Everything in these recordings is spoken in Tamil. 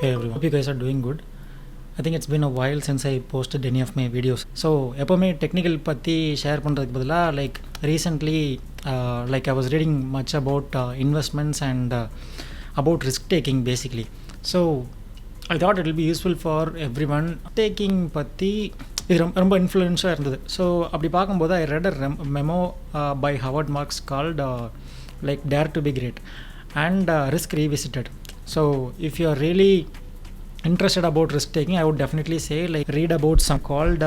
Hey everyone, hope you guys are doing good. I think it's been a while since I posted any of my videos. So எப்போவுமே டெக்னிக்கல் பற்றி ஷேர் பண்ணுறதுக்கு பதிலாக recently I was reading much about investments and about risk taking basically. So I thought it will be useful for everyone. Taking பற்றி இது ரொம்ப இன்ஃப்ளூயன்ஸாக இருந்தது. ஸோ அப்படி பார்க்கும்போது I read a memo by Howard Marks called Dare to be Great and Risk Revisited. So if you are really interested about risk taking, I would definitely say read about some called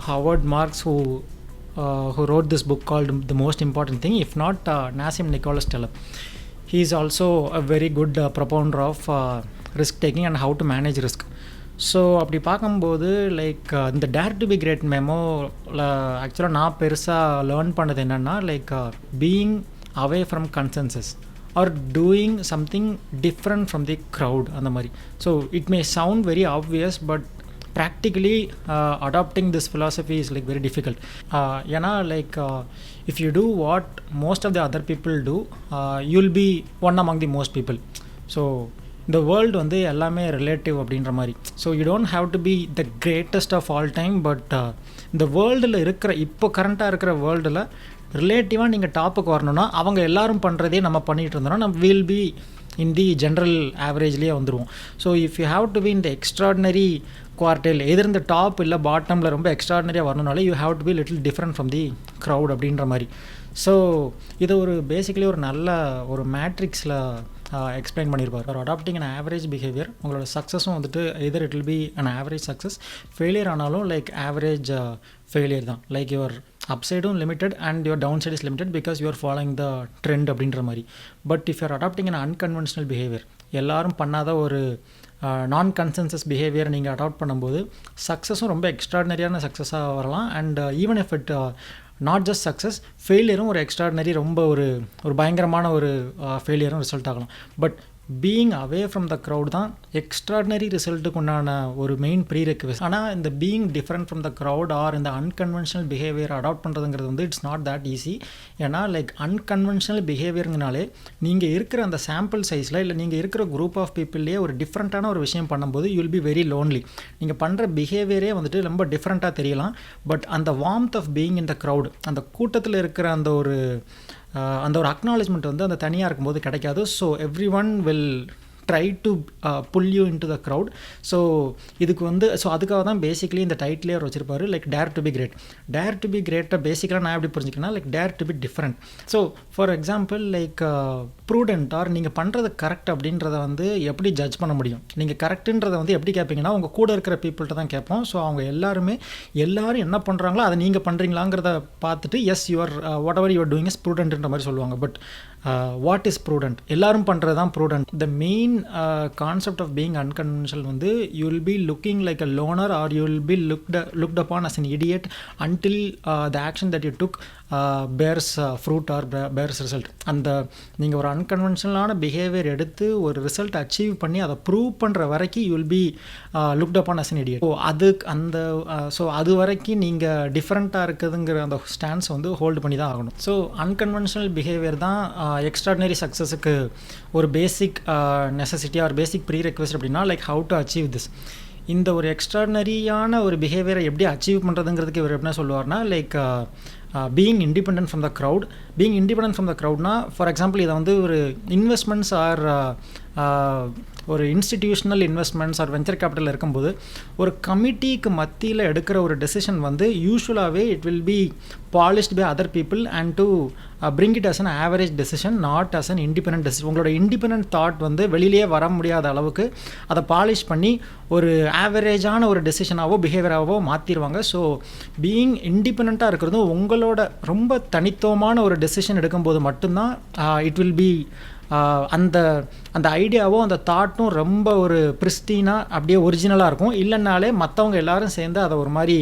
Howard Marks who wrote this book called The Most Important Thing. If not, Nassim Nicholas Taleb. He is also a very good propounder of risk taking and how to manage risk. So அப்படி பார்க்கும்போது இந்த டேர் டு பி கிரேட் மெமோவில் ஆக்சுவலாக நான் பெருசாக லேர்ன் பண்ணது என்னென்னா being away from consensus or doing something different from the crowd அந்த மாதிரி. So it may sound very obvious but practically adopting this philosophy is very difficult. ஏன்னா if you do what most of the other people do you'll be one among the most people. So இந்த வேர்ல்டு வந்து எல்லாமே ரிலேட்டிவ் அப்படின்ற மாதிரி. So you don't have to be the greatest of all time. But இந்த வேர்ல்டில் இருக்கிற இப்போ கரண்ட்டாக இருக்கிற வேர்ல்டில் ரிலேட்டிவாக நீங்கள் டாப்புக்கு வரணும்னா அவங்க எல்லோரும் பண்ணுறதே நம்ம பண்ணிகிட்டு இருந்தோம்னா நம்ம will be in the general ஆவரேஜ்லேயே வந்துடுவோம். So if you have to be இந்த எக்ஸ்ட்ராடினரி குவார்டேல் எதிர் இந்த டாப் இல்லை பாட்டமில் ரொம்ப எக்ஸ்ட்ராடினரியாக வரணுனாலே you have to be little different from the crowd அப்படின்ற மாதிரி. ஸோ இது ஒரு பேசிக்கலி ஒரு நல்ல ஒரு மேட்ரிக்ஸில் எக்ஸ்பிளைன் பண்ணியிருப்பார். ஒரு அடாப்டிங் அன் ஆவரேஜ் பிஹேவியர் உங்களோட சக்ஸஸும் வந்துட்டு either it will be an average success, failure ஆனாலும் ஆவரேஜ் ஃபெயிலியர் தான். யுவர் அப்சைடும் limited and your down side is limited because you're following the trend அப்படின்ற மாதிரி. But if you're adopting an unconventional behaviour, எல்லாரும் பண்ணாத ஒரு நான் கன்சென்சஸ் பிஹேவியர் நீங்கள் அடாப்ட் பண்ணும்போது சக்ஸஸும் ரொம்ப எக்ஸ்ட்ராடினரியான சக்ஸஸாக வரலாம். And even if it not just success, ஃபெயிலியரும் ஒரு எக்ஸ்ட்ராடினரி ரொம்ப ஒரு பயங்கரமான ஒரு ஃபெயிலியரும் ரிசல்ட் ஆகலாம். But being away from the crowd தான் எக்ஸ்ட்ராடினரி ரிசல்ட்டுக்கு உண்டான ஒரு மெயின் ப்ரீ ரெக்வெஸ்ட். ஆனால் இந்த being different from the crowd or இந்த அன்கன்வென்ஷனல் பிஹேவியர் அடாப்ட் பண்ணுறதுங்கிறது வந்து இட்ஸ் நாட் தட் ஈஸி. ஏன்னா அன்கன்வென்ஷனல் பிஹேவியருங்கனாலே நீங்கள் இருக்கிற அந்த சாம்பிள் சைஸில் இல்லை நீங்கள் இருக்கிற குரூப் ஆஃப் பீப்புள்லேயே ஒரு டிஃப்ரெண்ட்டான ஒரு விஷயம் பண்ணும்போது you will be very lonely. நீங்கள் பண்ணுற பிஹேவியரே வந்துட்டு ரொம்ப டிஃப்ரெண்ட்டாக தெரியலாம். பட் அந்த warmth of being in the crowd, அந்த கூட்டத்தில் இருக்கிற அந்த ஒரு அக்னாலஜ்மெண்ட் வந்து அந்த தனியாக இருக்கும்போது கிடைக்காது. So every one will try to pull you into the crowd. So இதுக்கு வந்து அதுக்காக தான் பேசிக்கலி இந்த டைட்டிலே அவர் வச்சிருப்பாரு dare to be great. Dare to be கிரேட்டை பேசிக்கலாக நான் எப்படி புரிஞ்சுக்கேன்னா dare to be different. So for example prudent or நீங்கள் பண்ணுறது கரெக்ட் அப்படின்றத வந்து எப்படி ஜட்ஜ் பண்ண முடியும்? நீங்கள் கரெக்டுன்றதை வந்து எப்படி கேட்பீங்கன்னா உங்கள் கூட இருக்கிற பீப்புள்கிட்ட தான் கேட்போம். ஸோ அவங்க எல்லாரும் என்ன பண்ணுறாங்களோ அதை நீங்கள் பண்ணுறீங்களாங்கிறத பார்த்துட்டு yes your whatever you're doing is ப்ரூடென்ட்ன்ற மாதிரி சொல்லுவாங்க. But what is prudent? எல்லாரும் பண்ணுறது தான் prudent. The main concept of being unconventional வந்து you will be looking like a loner or you will be looked upon as an idiot until the action that you took bears fruit or bears result. அந்த நீங்கள் ஒரு அன்கன்வென்ஷனலான பிஹேவியர் எடுத்து ஒரு ரிசல்ட் அச்சீவ் பண்ணி அதை ப்ரூவ் பண்ணுற வரைக்கும் you will be looked upon as an idiot. So அது வரைக்கும் நீங்கள் டிஃப்ரெண்ட்டாக இருக்குதுங்கிற அந்த ஸ்டான்ஸ் வந்து ஹோல்டு பண்ணி தான் ஆகணும். ஸோ அன்கன்வென்ஷனல் பிஹேவியர் தான் எக்ஸ்ட்ராடினரி சக்ஸஸுக்கு ஒரு பேசிக் நெசசிட்டி ஆர் பேசிக் ப்ரீ ரெக்வெஸ்ட். அப்படின்னா ஹவு டு அச்சீவ் திஸ். இந்த ஒரு எக்ஸ்ட்ராடினரியான ஒரு பிஹேவியரை எப்படி அச்சீவ் பண்ணுறதுங்கிறதுக்கு இவர் என்ன சொல்லுவார்னா being independent from the crowd. Being independent from the க்ரௌட்னா ஃபார் எக்ஸாம்பிள் இதை வந்து ஒரு இன்வெஸ்ட்மெண்ட்ஸ் ஆர் ஒரு institutional investments or venture capital இருக்கும்போது ஒரு கமிட்டிக்கு மத்தியில் எடுக்கிற ஒரு டெசிஷன் வந்து யூஸ்வலாகவே it will be polished by other people and to bring it as an average decision, not as an independent decision. உங்களோட இண்டிபெண்டன்ட் தாட் வந்து வெளியிலே வர முடியாத அளவுக்கு அதை பாலிஷ் பண்ணி ஒரு ஆவரேஜான ஒரு டெசிஷனாவோ பிஹேவியராகவோ மாற்றிடுவாங்க. ஸோ பீயிங் இண்டிபெண்ட்டாக இருக்கிறது உங்களோட ரொம்ப தனித்துவமான ஒரு டெசிஷன் எடுக்கும்போது மட்டும்தான் இட் வில் பி அந்த ஐடியாவோ அந்த தாட்டும் ரொம்ப ஒரு பிரிஸ்டீனாக அப்படியே ஒரிஜினலாக இருக்கும். இல்லைனாலே மற்றவங்க எல்லாரும் சேர்ந்து அதை ஒரு மாதிரி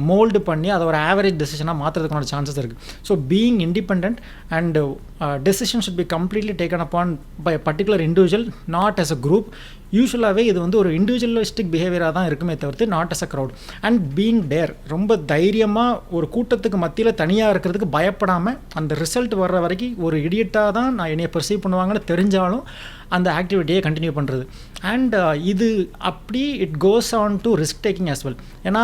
மோல்டு பண்ணி அதை ஒரு ஆவரேஜ் டெசிஷனாக மாற்றுறதுக்கான சான்சஸ் இருக்குது. So being independent and decision should be completely taken upon by particular individual, not as a group. யூஸ்வலாகவே இது வந்து ஒரு இண்டிவிஜுவலிஸ்டிக் பிஹேவியராக தான் இருக்குமே தவிர்த்து not as a crowd. And being dare, ரொம்ப தைரியமாக ஒரு கூட்டத்துக்கு மத்தியில் தனியாக இருக்கிறதுக்கு பயப்படாமல் அந்த ரிசல்ட் வர்ற வரைக்கும் ஒரு இடியட்டாக தான் நான் என்னையை பெர்சீவ் பண்ணுவாங்கன்னு தெரிஞ்சாலும் அந்த ஆக்டிவிட்டியை கண்டினியூ பண்ணுறது. அண்ட் இது அப்படி it goes on to risk taking as well. ஏன்னா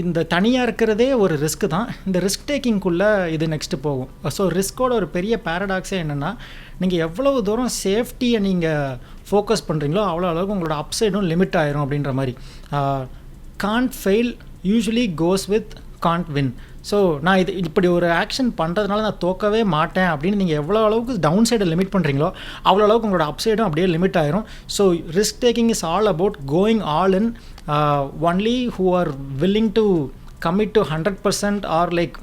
இந்த தனியாக இருக்கிறதே ஒரு ரிஸ்க்கு தான். இந்த ரிஸ்க் டேக்கிங்குள்ளே இது நெக்ஸ்ட்டு போகும். ஸோ ரிஸ்கோட ஒரு பெரிய பேரடாக்ஸே என்னென்னா, நீங்கள் எவ்வளவு தூரம் சேஃப்டியை நீங்கள் ஃபோக்கஸ் பண்ணுறீங்களோ அவ்வளோ அளவுக்கு உங்களோட அப்சைடும் லிமிட் ஆயிரும் அப்படின்ற மாதிரி. Can't fail usually goes with can't win. So நான் இப்படி ஒரு ஆக்ஷன் பண்ணுறதுனால நான் தோக்கவே மாட்டேன் அப்படின்னு நீங்கள் எவ்வளோ அளவுக்கு டவுன் சைடை லிமிட் பண்ணுறீங்களோ அவ்வளோ அளவுக்கு உங்களோட அப்சைடும் அப்படியே லிமிட் ஆயிரும். So risk taking is all about going all in. Only who are willing to commit to 100% or like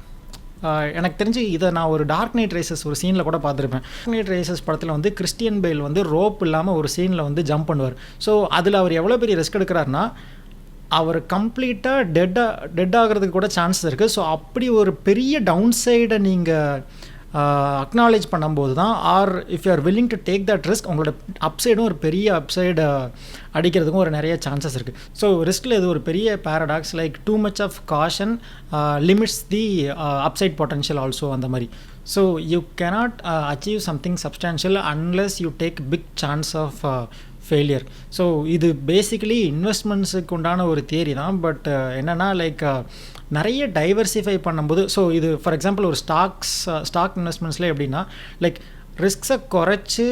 எனக்கு தெரிஞ்சு இதை நான் ஒரு டார்க் நைட் ரைசஸ் ஒரு சீனில் கூட பார்த்துருப்பேன். டார்க் நைட் ரைசஸ் படத்தில் வந்து கிறிஸ்டியன் பெயில் வந்து ரோப் இல்லாமல் ஒரு சீனில் வந்து ஜம்ப் பண்ணுவார். ஸோ அதில் அவர் எவ்வளோ பெரிய ரிஸ்க் எடுக்கிறாருன்னா அவர் கம்ப்ளீட்டாக டெட் ஆகிறதுக்கு கூட சான்சஸ் இருக்குது. ஸோ அப்படி ஒரு பெரிய டவுன் சைடை நீங்கள் அக்னாலேஜ் பண்ணும்போது தான், or if you are willing to take that risk, உங்களோட அப்சைடும் ஒரு பெரிய அப்சைடு அடிக்கிறதுக்கும் ஒரு நிறைய சான்சஸ் இருக்குது. ஸோ ரிஸ்கில் இது ஒரு பெரிய paradox. Like too much of caution limits the upside potential also அந்த மாதிரி. So you cannot achieve something substantial unless you take big chance of failure. So இது பேசிக்கலி இன்வெஸ்ட்மெண்ட்ஸுக்கு உண்டான ஒரு தியரி தான். பட் என்னென்னா லைக் நிறைய டைவர்சிஃபை பண்ணும்போது, ஸோ இது ஃபார் எக்ஸாம்பிள் ஒரு ஸ்டாக் இன்வெஸ்ட்மெண்ட்ஸில் எப்படின்னா, லைக் ரிஸ்க்ஸை குறைச்சி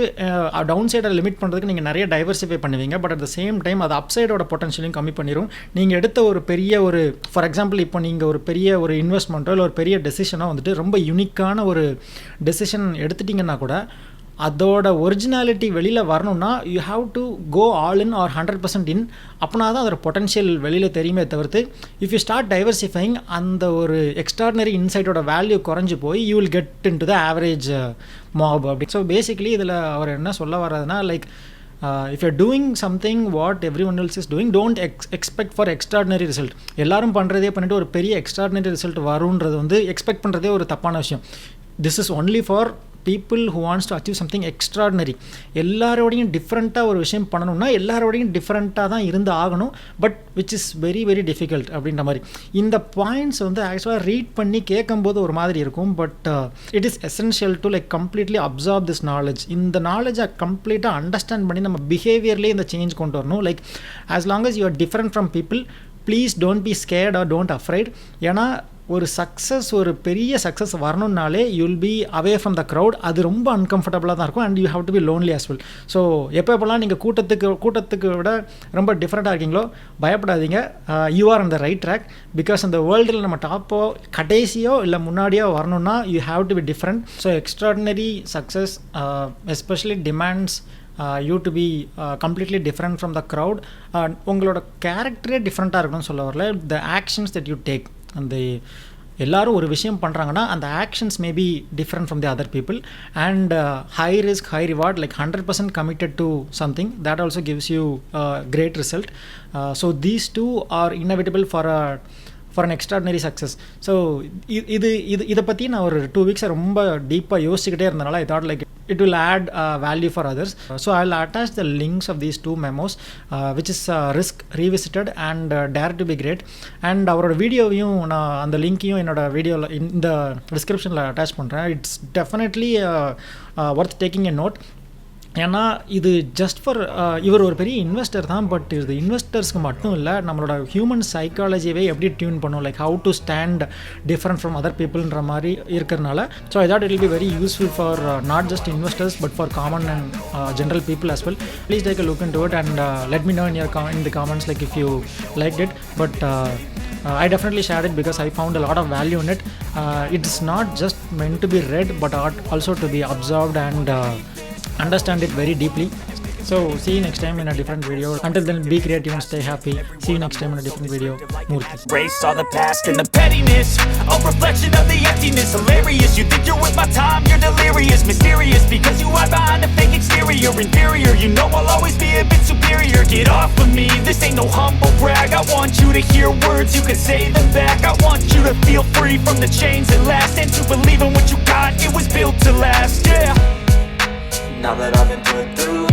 டவுன் சைடை லிமிட் பண்ணுறதுக்கு நீங்கள் நிறைய டைவர்சிஃபை பண்ணுவீங்க. But at the same time அது அப்சைடோட பொட்டன்ஷியலையும் கம்மி பண்ணிடும். நீங்கள் எடுத்த ஒரு பெரிய ஒரு ஃபார் எக்ஸாம்பிள் இப்போ நீங்கள் ஒரு பெரிய ஒரு இன்வெஸ்ட்மெண்ட்டோ இல்லை ஒரு பெரிய டெசிஷனோ வந்துட்டு ரொம்ப யூனிக்கான ஒரு டெசிஷன் எடுத்துட்டிங்கன்னா கூட அதோட ஒரிஜினாலிட்டி வெளியில் வரணும்னா you have to go all in or 100% in. அப்படின்னா தான் அதோட பொட்டன்ஷியல் வெளியில் தெரியுமே தவிர்த்து, இஃப் யூ ஸ்டார்ட் டைவர்சிஃபைங் அந்த ஒரு எக்ஸ்ட்ராடினரி இன்சைட்டோட வேல்யூ குறைஞ்சி போய் you will get in to the average mop அப்படி. ஸோ பேசிக்கலி இதில் அவர் என்ன சொல்ல வர்றதுனா, like if you're doing something what everyone else is doing, don't expect for extraordinary result. எல்லாரும் பண்ணுறதே பண்ணிட்டு ஒரு பெரிய எக்ஸ்ட்ராடினரி ரிசல்ட் வரும்ன்றது வந்து எக்ஸ்பெக்ட் பண்ணுறதே ஒரு தப்பான விஷயம். This is only for people who wants to achieve something extraordinary. எல்லாரோடையும் டிஃப்ரெண்ட்டாக ஒரு விஷயம் பண்ணணும்னா எல்லாரோடையும் டிஃப்ரெண்ட்டாக தான் இருந்து ஆகணும். But which is very very difficult அப்படின்ற மாதிரி. இந்த பாயிண்ட்ஸ் வந்து ஆக்சுவலாக ரீட் பண்ணி கேட்கும்போது ஒரு மாதிரி இருக்கும். But it is essential to like completely absorb this knowledge. இந்த நாலேஜை கம்ப்ளீட்டாக அண்டர்ஸ்டாண்ட் பண்ணி நம்ம பிஹேவியர்லேயே இந்த சேஞ்ச் கொண்டு வரணும். Like as long as you are different from people, please don't be scared or don't afraid. ஏன்னா ஒரு சக்ஸஸ், ஒரு பெரிய சக்ஸஸ் வரணுன்னாலே you will be away from the crowd. அது ரொம்ப அன்கம்ஃபர்டபுளாக தான் இருக்கும். And you have to be lonely as well. So எப்போலாம் நீங்கள் கூட்டத்துக்கு விட ரொம்ப டிஃப்ரெண்ட்டாக இருக்கீங்களோ பயப்படாதீங்க. You are on the right track. Because அந்த வேர்ல்டில் நம்ம டாப்போ கடைசியோ இல்லை முன்னாடியோ வரணும்னா you have to be different. So extraordinary success especially demands you to be completely different from the crowd. உங்களோட கேரக்டரே டிஃப்ரெண்ட்டாக இருக்கணும்னு சொல்ல வரல. the actions that you take, அந்த எல்லாரும் ஒரு விஷயம் பண்ணுறாங்கன்னா அந்த actions may be different from the other people. And high risk high reward, like 100% committed to something, that also gives you great result. So these two are inevitable for an extraordinary success. So இதை பற்றி நான் ஒரு 2 weeks ரொம்ப டீப்பாக யோசிச்சுக்கிட்டே இருந்தனால I thought like it will add value for others. So I'll attach the links of these 2 memos, which is Risk Revisited and Dare to be Great. And அவரோட வீடியோவையும் நான் அந்த லிங்க்கையும் என்னோட வீடியோவில் இந்த டிஸ்கிரிப்ஷனில் அட்டாச் பண்ணுறேன். It's definitely worth taking a note. ஏன்னா இது ஜஸ்ட் ஃபார் இவர் ஒரு பெரிய இன்வெஸ்டர் தான். பட் இது இன்வெஸ்டர்ஸ்க்கு மட்டும் இல்லை, நம்மளோட ஹியூமன் சைக்காலஜியவே எப்படி டியூன் பண்ணும், like how to stand different from other பீப்புள்ன்ற மாதிரி இருக்கிறனால. So I thought it will be very useful for not just investors but for common and general people as well. Please take a look into it and let me know in the comments like if you liked it. But I definitely shared it because I found a lot of value in it. It's not just meant to be read but also to be observed and understand it very deeply. So see you next time in a different video. Until then, be creative and stay happy. See you next time in a different video. Murthy. Erase all the past and the pettiness, a reflection of the emptiness. Hilarious, you think you're worth my time, you're delirious. Mysterious, because you hide behind a fake exterior. Inferior, you know I'll always be a bit superior. Get off of me, this ain't no humble brag. I want you to hear words, you can say them back. I want you to feel free from the chains that last, and to believe in what you got, it was built to last, yeah. Now that I've been put through